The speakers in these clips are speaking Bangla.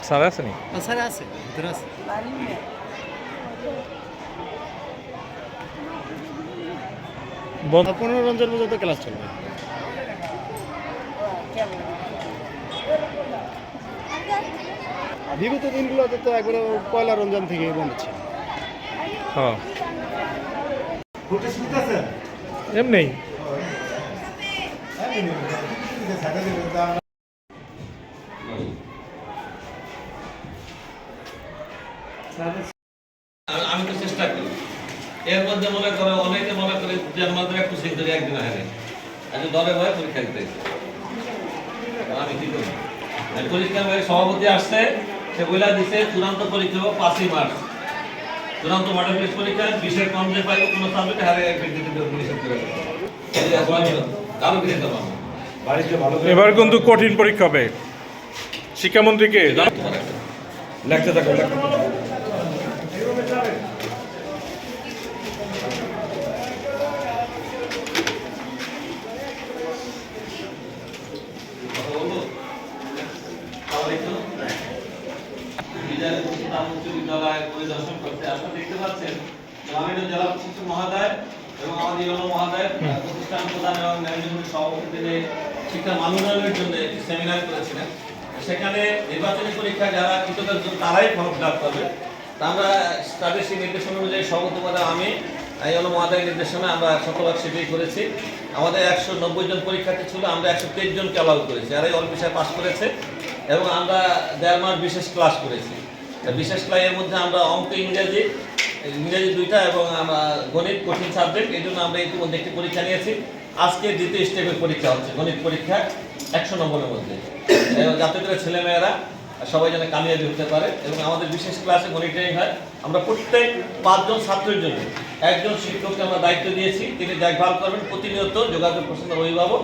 স্যার আছে নি? স্যার আছে, ভিতরে আছে। 15 রঞ্জন পর্যন্ত ক্লাস চলবে। বিগত দিনগুলোতে তো একবারে পয়লা রমজান থেকে বন্ধ ছিল। হ্যাঁ এমনি আমি তো চেষ্টা করি এর মধ্যে মনে করে অনেকে মনে করে যে আমাদের একটু সেই ধরে একদিন আগে আজ দলে ভয় পরীক্ষা দিতে আমি কি করি পরীক্ষা সভাপতি আসছে সে বইলা দিছে চূড়ান্ত পরীক্ষা হবে 5ই মার্চ চূড়ান্ত মডেল টেস্ট পরীক্ষা বিশের কম যে পাইব কোনো সাবজেক্টে হারে নিষেধ করে কারো কিছু দেবো বাড়িতে ভালো এবার কিন্তু কঠিন পরীক্ষা হবে শিক্ষামন্ত্রীকে লেখতে থাকো বিদ্যালয় পরিদর্শন করতে আপনারা দেখতে পাচ্ছেন গ্রামীণ জেলা প্রশাসক মহোদয় এবং আমাদের ইউনো মহোদয় প্রতিষ্ঠান প্রধান এবং ম্যানেজমেন্ট সভাপতিদের শিক্ষা মান উন্নয়নের জন্য একটি সেমিনার করেছিলেন সেখানে নির্বাচনী পরীক্ষা যারা কৃতকার্য তারাই ফর্ম ফিল আপ করবে তা আমরা তাদের সেই নির্দেশনা অনুযায়ী সভাপতি পদে আমি ইউনো মহোদয়ের নির্দেশনা আমরা 100% সেটাই করেছি আমাদের 190 জন পরীক্ষার্থী ছিল আমরা 123 জনকে অ্যালাউ করেছি আর এই অল বিষয়ে পাস করেছে এবং আমরা 1.5 মাস বিশেষ ক্লাস করেছি বিশেষ ক্লাসের মধ্যে আমরা অঙ্ক ইংরেজি দুইটা এবং আমরা গণিত কঠিন সাবজেক্ট এই জন্য আমরা ইতিমধ্যে একটি পরীক্ষা নিয়েছি আজকে দ্বিতীয় স্টেপের পরীক্ষা হচ্ছে গণিত পরীক্ষা 100 নম্বরের মধ্যে এবং যাতে করে ছেলেমেয়েরা সবাই যেন কামিয়াবি হতে পারে এবং আমাদের বিশেষ ক্লাসে গণিত ট্রেনিং হয় আমরা প্রত্যেক 5 জন ছাত্রের জন্য একজন শিক্ষককে আমরা দায়িত্ব দিয়েছি তিনি দেখভাল করবেন প্রতিনিয়ত যোগাযোগ করছেন অভিভাবক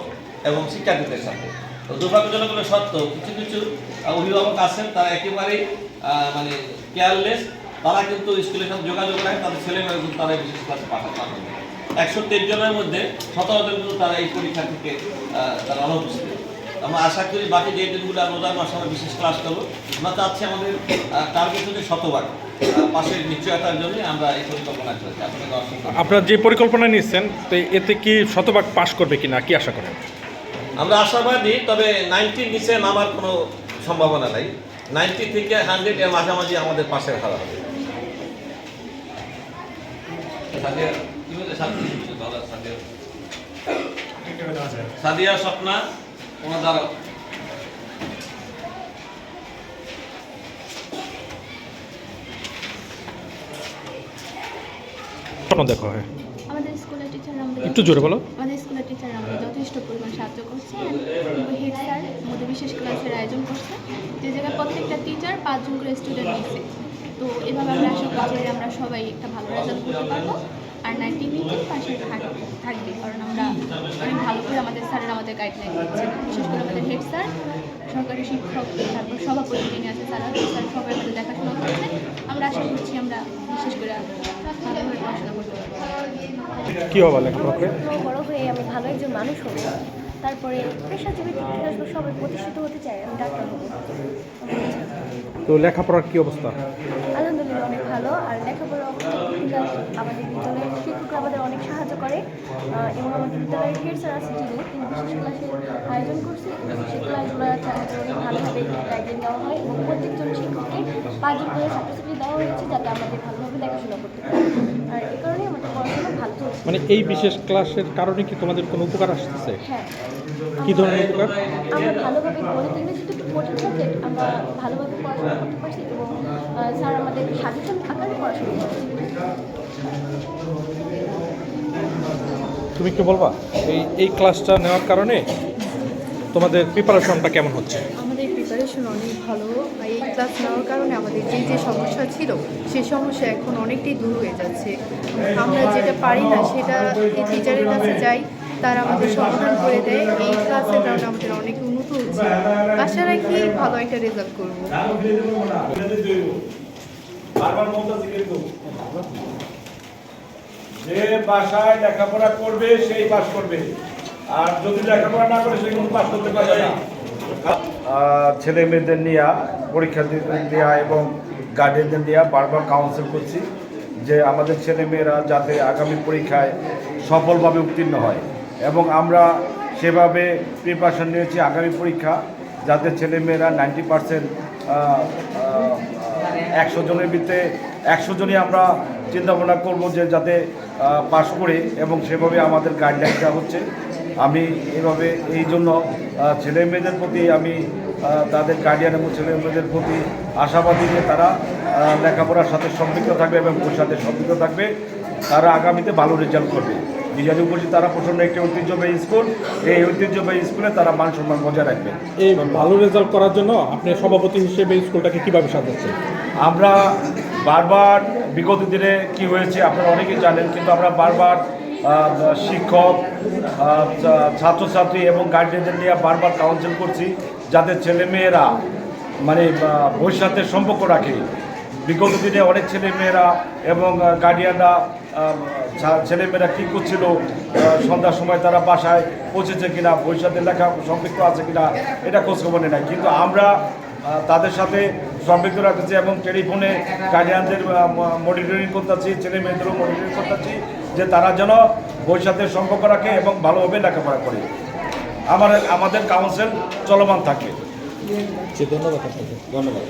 এবং শিক্ষার্থীদের সাথে তো দুর্ভাগ্যজনক হলে সত্য কিছু কিছু অভিভাবক আছেন তারা একেবারেই মানে কেয়ারলেস তারা কিন্তু স্কুলের সাথে যোগাযোগ রাখে তাদের ছেলেমেয়েরা কিন্তু তারা বিশেষ ক্লাসে পাঠাতে পারবে 123 জনের মধ্যে 17 জন কিন্তু তারা এই পরীক্ষা থেকে তারা অনুপস্থিত আমরা আশা করি বাকি যে দিনগুলো রোজার মাসে আমরা বিশেষ ক্লাস করবো আমরা চাচ্ছি আমাদের টার্গেট হচ্ছে 100 পাশের নিশ্চয়তার জন্য আমরা এই পরিকল্পনা করেছি আপনারা যে পরিকল্পনা নিচ্ছেন তো এতে কি 100% পাস করবে কিনা কি আশা করেন আমরা আশাবাদী তবে 90 নিচে নামার কোনো সম্ভাবনা নাই 90 থেকে 100 এর মাঝামাঝি আমাদের পাশে খেলা হবে সাদিয়া স্বপ্না ওনার দেখা হয় আমাদের স্কুলের টিচার আমাদের একটু জোরে বলো আমাদের স্কুলের টিচার আমাদের যথেষ্ট পরিমাণ সাহায্য করছে হেড স্যার আমাদের বিশেষ ক্লাসের আয়োজন করছে যে জায়গায় প্রত্যেকটা টিচার 5 জন করে স্টুডেন্ট নিচ্ছে তো এভাবে আমরা আশা করছি যে আমরা সবাই একটা ভালো রেজাল্ট করতে পারবো আর 90 মিনিটের পাশে থাকবে কারণ আমরা অনেক ভালো করে আমাদের স্যারের আমাদের গাইডলাইন দিচ্ছেন বিশেষ করে আমাদের হেড স্যার সরকারি শিক্ষক তারপর সভাপতি যিনি আছে তারা স্যার সবাই আমাদের দেখাশোনা করছে আমরা আশা করছি আমরা বিশেষ করে ভালোভাবে পড়াশোনা করতে পারবো কি হবে লেখাপড়া করে বড় হয়ে আমি ভালো একজন মানুষ হব তারপরে পেশাজীবী থেকে আসবো সবাই প্রতিষ্ঠিত হতে চাই আমি ডাক্তার হব তো লেখাপড়ার কি অবস্থা আলহামদুলিল্লাহ অনেক ভালো আর লেখাপড়া আমাদের বিদ্যালয়ের শিক্ষকরা আমাদের অনেক সাহায্য করে এবং আমাদের বিদ্যালয়ের হেড স্যার আছে যিনি তিনি বিশেষ ক্লাসের আয়োজন করছে সেই ক্লাসগুলো অনেক ভালোভাবে গাইডলাইন দেওয়া হয় এবং প্রত্যেকজন শিক্ষককে 5 জন করে ছাত্রছাত্রী দেওয়া হয়েছে যাতে আমাদের ভালোভাবে দেখাশোনা করতে পারে আর এই কারণে আমাদের পড়াশোনা ভালো চলছে মানে এই বিশেষ ক্লাসের কারণে কি তোমাদের কোনো উপকার আসতেছে হ্যাঁ কি ধরনের উপকার আমরা ভালোভাবে গণিত ইংরেজি তো একটু কঠিন সাবজেক্ট আমরা ভালোভাবে পড়াশোনা করতে পারছি এবং স্যার আমাদের সাজেশন আকারে পড়াশোনা করছি তুমি কি বলবা এই ক্লাসটা নেওয়ার কারণে তোমাদের প্রিপারেশনটা কেমন হচ্ছে আমাদের প্রিপারেশন অনেক ভালো এই ক্লাস নেওয়ার কারণে আমাদের যে সমস্যা ছিল সেই সমস্যা এখন অনেকটাই দূর হয়ে যাচ্ছে আমরা যেটা পারি না সেটা এই টিচারের কাছে যাই তারা আমাদের সমাধান করে দেয় এই ক্লাসের কারণে আমাদের অনেক উন্নত হচ্ছে আশা রাখি ভালো একটা রেজাল্ট করবো যে ভাষায় লেখাপড়া করবে সেই পাস করবে আর যদি লেখাপড়া না করে সে কিন্তু পাস করতে পারবে না ছেলে মেয়েদের নিয়ে পরীক্ষার্থীদের দেওয়া এবং গার্ডিয়ানদের নিয়ে বারবার কাউন্সিল করছি যে আমাদের ছেলে মেয়েরা যাতে আগামী পরীক্ষায় সফলভাবে উত্তীর্ণ হয় এবং আমরা সেভাবে প্রিপারেশন নিয়েছি আগামী পরীক্ষা যাতে ছেলে মেয়েরা 90% 100 জনের ভিতরে 100 জনই আমরা চিন্তাভাবনা করব যে যাতে পাশ করে এবং সেভাবে আমাদের গাইডলাইনটা হচ্ছে। আমি এভাবে এই জন্য ছেলে মেয়েদের প্রতি আমি তাদের গার্ডিয়ান এবং ছেলে মেয়েদের প্রতি আশাবাদী যে তারা লেখাপড়ার সাথে সম্পৃক্ত থাকবে এবং সাথে সম্পৃক্ত থাকবে, তারা আগামীতে ভালো রেজাল্ট করবে। বিজয় উপস্থিত তারা প্রচণ্ড একটি ঐতিহ্যবাহী স্কুল, এই ঐতিহ্যবাহী স্কুলে তারা মান সম্মান বজায় রাখবে। এই ভালো রেজাল্ট করার জন্য আপনি সভাপতি হিসেবে স্কুলটাকে কীভাবে সাজাচ্ছেন? আমরা বারবার বিগত দিনে কি হয়েছে আপনারা অনেকেই জানেন, কিন্তু আমরা বারবার শিক্ষক, ছাত্রছাত্রী এবং গার্জিয়ানদের নিয়ে বারবার কাউন্সিল করছি যাতে ছেলেমেয়েরা মানে ভবিষ্যতের সম্পর্ক রাখে। বিগত দিনে অনেক ছেলেমেয়েরা এবং গার্ডিয়ানরা ছেলেমেয়েরা কী করছিল, সন্ধ্যার সময় তারা বাসায় পৌঁছেছে কিনা, ভবিষ্যতের লেখা সম্পৃক্ত আছে কিনা এটা খোঁজখবর নেয়। কিন্তু আমরা তাদের সাথে সম্পৃক্ত রাখতেছি এবং টেলিফোনে গার্ডিয়ানদের মনিটরিং করতেছি, ছেলে মেয়েদেরও মনিটরিং করতেছি যে তারা যেন ভবিষ্যতের সম্পর্ক রাখে এবং ভালোভাবে লেখাপড়া করে। আমাদের কাউন্সিল চলমান থাকে। ধন্যবাদ আপনাকে। ধন্যবাদ।